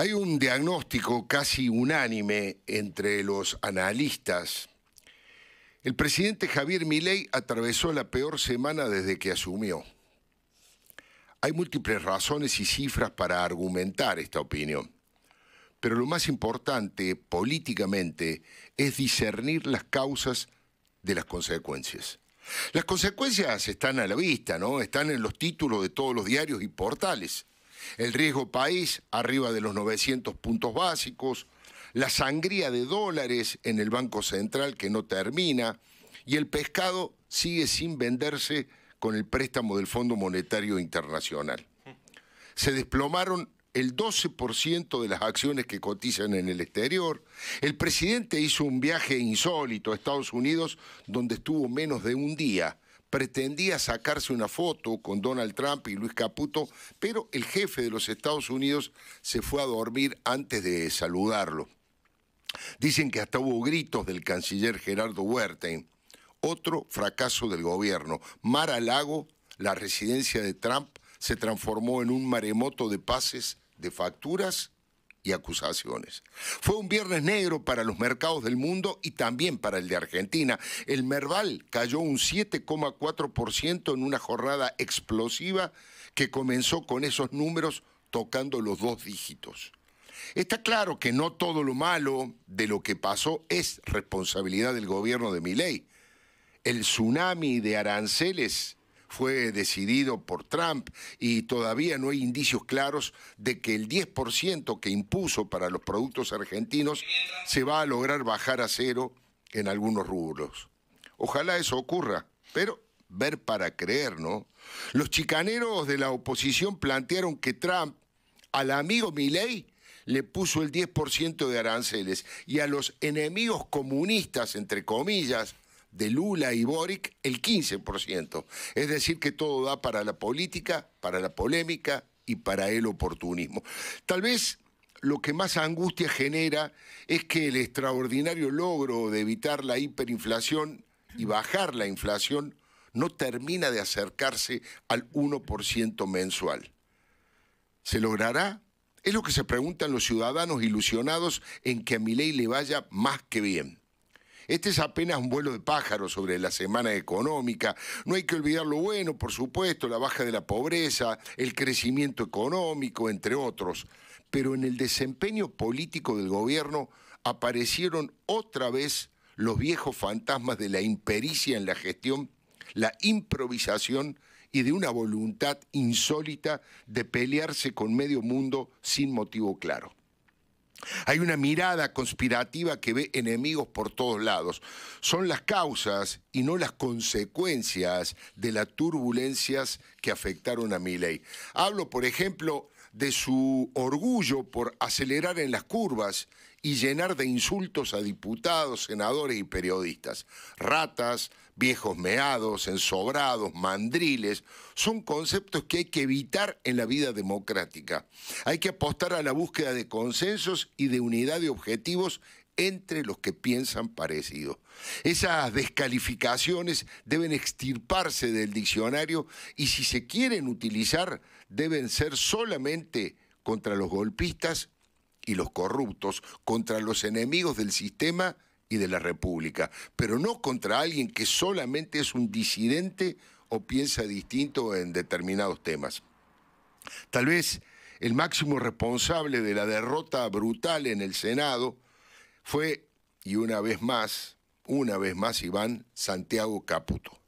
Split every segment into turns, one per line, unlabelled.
Hay un diagnóstico casi unánime entre los analistas. El presidente Javier Milei atravesó la peor semana desde que asumió. Hay múltiples razones y cifras para argumentar esta opinión. Pero lo más importante, políticamente, es discernir las causas de las consecuencias. Las consecuencias están a la vista, ¿no? Están en los títulos de todos los diarios y portales. El riesgo país arriba de los 900 puntos básicos, la sangría de dólares en el Banco Central que no termina y el pescado sigue sin venderse con el préstamo del Fondo Monetario Internacional. Se desplomaron el 12% de las acciones que cotizan en el exterior. El presidente hizo un viaje insólito a Estados Unidos donde estuvo menos de un día. Pretendía sacarse una foto con Donald Trump y Luis Caputo, pero el jefe de los Estados Unidos se fue a dormir antes de saludarlo. Dicen que hasta hubo gritos del canciller Gerardo Wertheim. Otro fracaso del gobierno. Mar-a-Lago, la residencia de Trump, se transformó en un maremoto de pases, de facturas y acusaciones. Fue un viernes negro para los mercados del mundo y también para el de Argentina. El Merval cayó un 7,4% en una jornada explosiva que comenzó con esos números tocando los 2 dígitos. Está claro que no todo lo malo de lo que pasó es responsabilidad del gobierno de Milei. El tsunami de aranceles fue decidido por Trump y todavía no hay indicios claros de que el 10% que impuso para los productos argentinos se va a lograr bajar a cero en algunos rubros. Ojalá eso ocurra, pero ver para creer, ¿no? Los chicaneros de la oposición plantearon que Trump al amigo Milei le puso el 10% de aranceles y a los enemigos comunistas, entre comillas, de Lula y Boric, el 15%. Es decir, que todo da para la política, para la polémica y para el oportunismo. Tal vez lo que más angustia genera es que el extraordinario logro de evitar la hiperinflación y bajar la inflación no termina de acercarse al 1% mensual. ¿Se logrará? Es lo que se preguntan los ciudadanos ilusionados en que a Milei le vaya más que bien. Este es apenas un vuelo de pájaros sobre la semana económica. No hay que olvidar lo bueno, por supuesto, la baja de la pobreza, el crecimiento económico, entre otros. Pero en el desempeño político del gobierno aparecieron otra vez los viejos fantasmas de la impericia en la gestión, la improvisación y de una voluntad insólita de pelearse con medio mundo sin motivo claro. Hay una mirada conspirativa que ve enemigos por todos lados. Son las causas y no las consecuencias de las turbulencias que afectaron a Milei. Hablo, por ejemplo, de su orgullo por acelerar en las curvas y llenar de insultos a diputados, senadores y periodistas. Ratas, viejos meados, ensobrados, mandriles, son conceptos que hay que evitar en la vida democrática. Hay que apostar a la búsqueda de consensos y de unidad de objetivos entre los que piensan parecido. Esas descalificaciones deben extirparse del diccionario y si se quieren utilizar, deben ser solamente contra los golpistas y los corruptos, contra los enemigos del sistema y de la República, pero no contra alguien que solamente es un disidente o piensa distinto en determinados temas. Tal vez el máximo responsable de la derrota brutal en el Senado fue, y una vez más, Iván Santiago Caputo.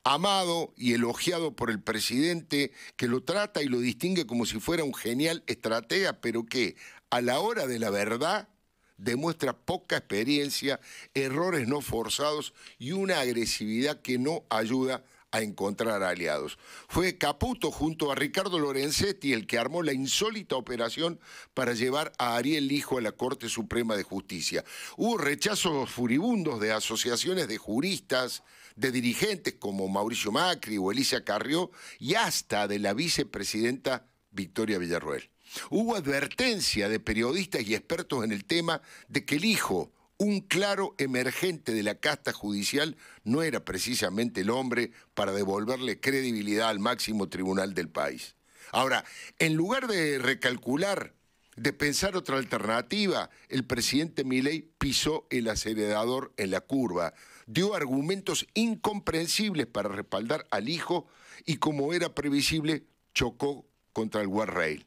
Amado y elogiado por el presidente, que lo trata y lo distingue como si fuera un genial estratega, pero que a la hora de la verdad demuestra poca experiencia, errores no forzados y una agresividad que no ayuda a encontrar aliados. Fue Caputo junto a Ricardo Lorenzetti el que armó la insólita operación para llevar a Ariel Lijo a la Corte Suprema de Justicia. Hubo rechazos furibundos de asociaciones de juristas, de dirigentes como Mauricio Macri o Elisa Carrió y hasta de la vicepresidenta Victoria Villarroel. Hubo advertencia de periodistas y expertos en el tema de que el hijo, un claro emergente de la casta judicial, no era precisamente el hombre para devolverle credibilidad al máximo tribunal del país. Ahora, en lugar de recalcular de pensar otra alternativa, el presidente Milei pisó el acelerador en la curva, dio argumentos incomprensibles para respaldar al hijo y, como era previsible, chocó contra el guardrail.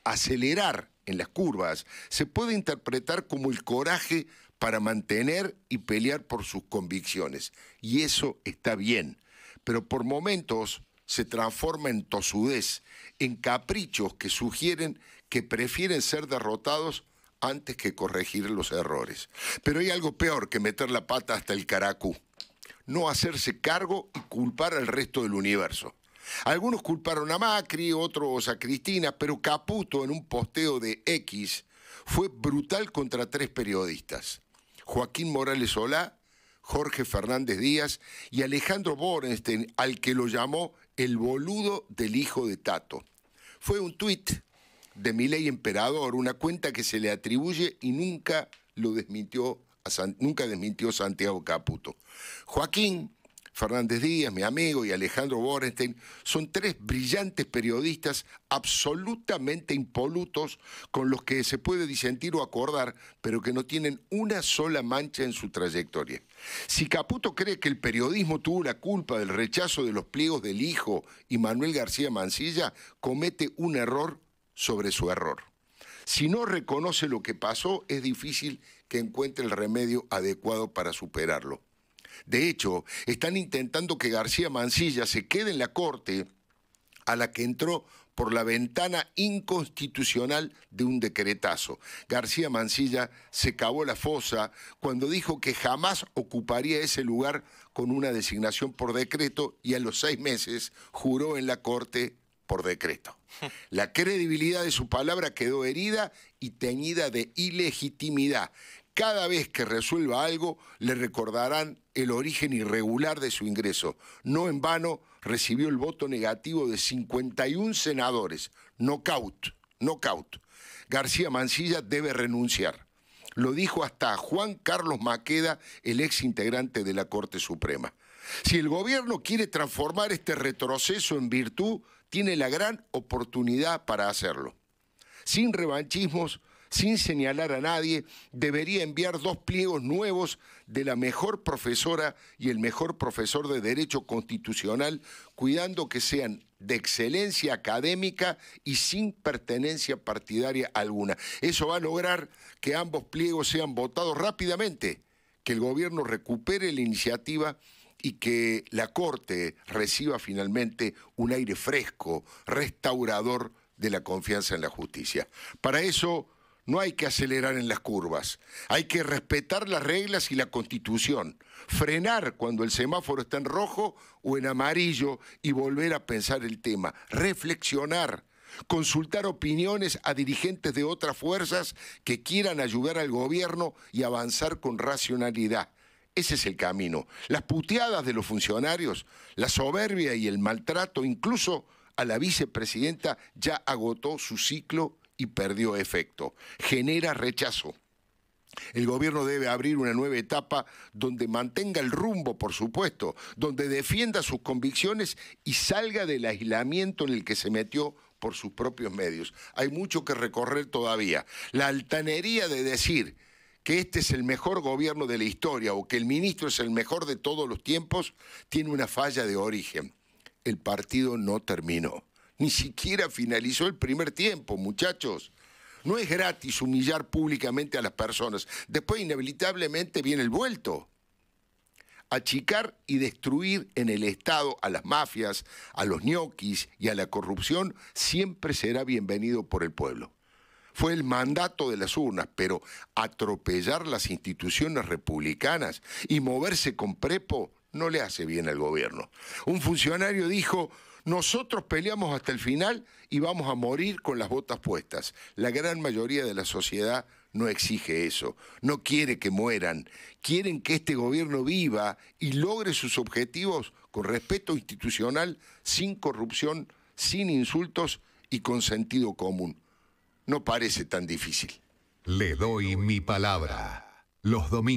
Acelerar en las curvas se puede interpretar como el coraje para mantener y pelear por sus convicciones, y eso está bien, pero por momentos se transforma en tosudez, en caprichos que sugieren que prefieren ser derrotados antes que corregir los errores. Pero hay algo peor que meter la pata hasta el caracú: no hacerse cargo y culpar al resto del universo. Algunos culparon a Macri, otros a Cristina, pero Caputo, en un posteo de X, fue brutal contra 3 periodistas: Joaquín Morales Solá, Jorge Fernández Díaz y Alejandro Borenstein, al que lo llamó el boludo del hijo de Tato. Fue un tuit de Milei Emperador, una cuenta que se le atribuye y nunca desmintió Santiago Caputo. Joaquín Fernández Díaz, mi amigo, y Alejandro Borenstein son 3 brillantes periodistas absolutamente impolutos con los que se puede disentir o acordar, pero que no tienen una sola mancha en su trayectoria. Si Caputo cree que el periodismo tuvo la culpa del rechazo de los pliegos del hijo y Manuel García Mansilla, comete un error sobre su error. Si no reconoce lo que pasó, es difícil que encuentre el remedio adecuado para superarlo. De hecho, están intentando que García Mansilla se quede en la Corte, a la que entró por la ventana inconstitucional de un decretazo. García Mansilla se cavó la fosa cuando dijo que jamás ocuparía ese lugar con una designación por decreto, y a los 6 meses juró en la Corte por decreto. La credibilidad de su palabra quedó herida y teñida de ilegitimidad. Cada vez que resuelva algo, le recordarán el origen irregular de su ingreso. No en vano recibió el voto negativo de 51 senadores. Knockout. García Mansilla debe renunciar. Lo dijo hasta Juan Carlos Maqueda, el ex integrante de la Corte Suprema. Si el gobierno quiere transformar este retroceso en virtud, tiene la gran oportunidad para hacerlo. Sin revanchismos, sin señalar a nadie, debería enviar 2 pliegos nuevos de la mejor profesora y el mejor profesor de Derecho Constitucional, cuidando que sean de excelencia académica y sin pertenencia partidaria alguna. Eso va a lograr que ambos pliegos sean votados rápidamente, que el gobierno recupere la iniciativa y que la Corte reciba finalmente un aire fresco, restaurador de la confianza en la justicia. Para eso no hay que acelerar en las curvas, hay que respetar las reglas y la Constitución, frenar cuando el semáforo está en rojo o en amarillo y volver a pensar el tema, reflexionar, consultar opiniones a dirigentes de otras fuerzas que quieran ayudar al gobierno y avanzar con racionalidad. Ese es el camino. Las puteadas de los funcionarios, la soberbia y el maltrato, incluso a la vicepresidenta, ya agotó su ciclo y perdió efecto. Genera rechazo. El gobierno debe abrir una nueva etapa donde mantenga el rumbo, por supuesto, donde defienda sus convicciones y salga del aislamiento en el que se metió por sus propios medios. Hay mucho que recorrer todavía. La altanería de decir que este es el mejor gobierno de la historia o que el ministro es el mejor de todos los tiempos tiene una falla de origen. El partido no terminó. Ni siquiera finalizó el primer tiempo, muchachos. No es gratis humillar públicamente a las personas. Después, inevitablemente, viene el vuelto. Achicar y destruir en el Estado a las mafias, a los ñoquis y a la corrupción siempre será bienvenido por el pueblo. Fue el mandato de las urnas, pero atropellar las instituciones republicanas y moverse con prepo no le hace bien al gobierno. Un funcionario dijo: nosotros peleamos hasta el final y vamos a morir con las botas puestas. La gran mayoría de la sociedad no exige eso, no quiere que mueran, quieren que este gobierno viva y logre sus objetivos con respeto institucional, sin corrupción, sin insultos y con sentido común. No parece tan difícil.
Le doy mi palabra. Los domingos.